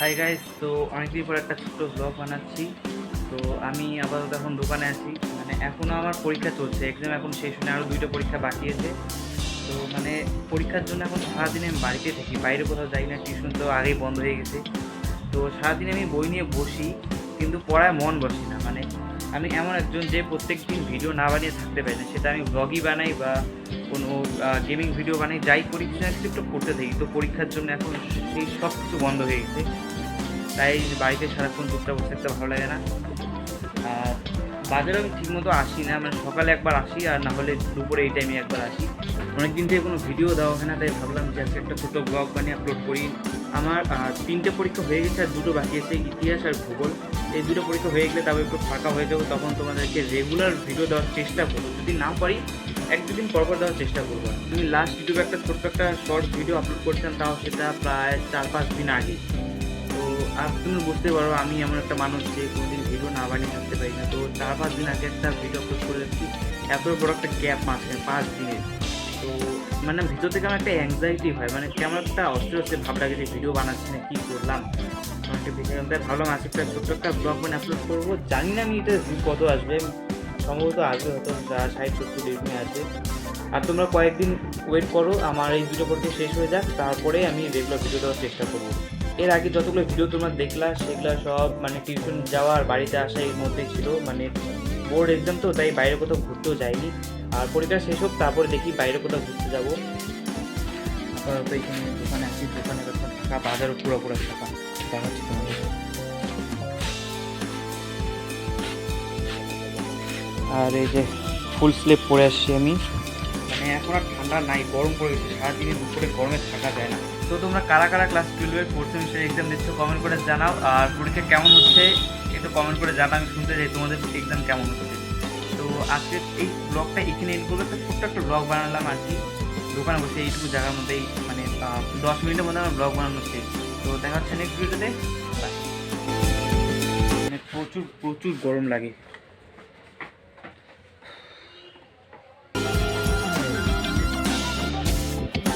Hi guys, তো অনেকদিন পর একটা ছোট্ট ব্লগ বানাচ্ছি। তো আমি আপাতত এখন দোকানে আছি, মানে এখনও আমার পরীক্ষা চলছে, এক্সাম এখন শেষ হয়ে আরও 2টা পরীক্ষা বাকি আছে। তো মানে পরীক্ষার জন্য এখন সারাদিন আমি বাড়িতে থাকি, বাইরে কোথাও যাই না, টিউশন তো আগেই বন্ধ হয়ে গেছে। তো সারাদিন আমি বই নিয়ে বসি, কিন্তু পড়ায় মন বসে না। মানে আমি এমন একজন যে প্রত্যেক দিন ভিডিও না বানিয়ে থাকতে পারি না, সেটা আমি ব্লগই বানাই বা কোনো গেমিং ভিডিও বানাই, যাই করি কিছু না কিছু একটু করতে থাকি। তো পরীক্ষার জন্য এখন সেই সব কিছু বন্ধ হয়ে গেছে, তাই বাড়িতে সারাক্ষণ চুপচাপ বসে থাকতে ভালো লাগে না। আর বাজারে আমি ঠিকমতো আসি না, মানে সকালে একবার আসি আর না হলে দুপুরে এই টাইমে একবার আসি। অনেকদিন থেকে কোনো ভিডিও দেওয়া হয় না, তাই ভাবলাম যে আজকে একটা ছোটো ব্লগ বানিয়ে আপলোড করি। আমার 3টে পরীক্ষা হয়ে গেছে আর 2টো বাকি আছে, ইতিহাস আর ভূগোল। এই 2টো পরীক্ষা হয়ে গেলে তারপর একটু ফাঁকা হয়ে যাবো, তখন তোমাদেরকে রেগুলার ভিডিও দেওয়ার চেষ্টা করবো। যদি না পারি 1-2 দিন পর দেওয়ার চেষ্টা করবো। আমি লাস্ট ইউটিউবে একটা ছোট্ট একটা শর্ট ভিডিও আপলোড করছিলাম, তাও সেটা প্রায় 4-5 দিন আগে। তো আর তুমি বুঝতে পারো আমি এমন একটা মানুষ যে কোনোদিন ভিডিও না বানিয়ে থাকতে পারি না। তো 4-5 দিন আগে একটা ভিডিও আপলোড করে যাচ্ছি, এত বড় একটা গ্যাপ মাঝখানে 5 দিনের। তো মানে ভিতর থেকে আমার একটা অ্যাংজাইটি হয়, মানে কেমন একটা অস্থির ভাব লাগে যে ভিডিও বানাচ্ছি না, কী করলাম আমাকে দেখে। তাই ভাবলাম আজকে একটা ছোট্ট একটা ব্লগ মানে আপলোড করবো। জানি না আমি এটা কত আসবে, সম্ভবত আসবে হয়তো 60-70 এরকমই আসবে। আর তোমরা কয়েকদিন ওয়েট করো, আমার এই 2টো পরীক্ষা শেষ হয়ে যাক, তারপরে আমি রেগুলার ভিডিও দেওয়ার চেষ্টা করবো। এর আগে যতগুলো ভিডিও তোমরা দেখলা সেগুলো সব মানে টিউশন যাওয়া আর বাড়িতে আসা এর মধ্যেই ছিল। মানে বোর্ড এক্সাম তো, তাই বাইরে কোথাও ঘুরতেও যাইনি। আর পরীক্ষা শেষ হোক তারপরে দেখি বাইরে কোথাও ঘুরতে যাবো। আপাতত এখানে দোকানে আছি, দোকানের কথা ফাঁকা, বাজারও পুরো ফাঁকা দেখাচ্ছি তোমাদের। আর এই যে ফুল স্লিভ পরে আসছি আমি, মানে এখন আর ঠান্ডা নাই, গরম পড়ে গেছে, সারাদিনে দুপুরে গরমে থাকা যায় না। তো তোমরা কারা কারা ক্লাস 12-এর 4th সেমিস্টার এক্সাম দিচ্ছ কমেন্ট করে জানাও, আর পরীক্ষা কেমন হচ্ছে একটু কমেন্ট করে জানাও, আমি শুনতে চাই তোমাদের এক্সাম কেমন হচ্ছে। তো আজকে এই ব্লগটা এখানে এন্ড করবো, একটা ছোট্ট একটা ব্লগ বানালাম আর কি, দোকানে বসে এইটুকু জায়গার মধ্যেই, মানে 10 মিনিটের মধ্যে আমার ব্লগ বানানো শেষ। তো দেখা হচ্ছে নেক্সট ভিডিওতে। প্রচুর প্রচুর গরম লাগে।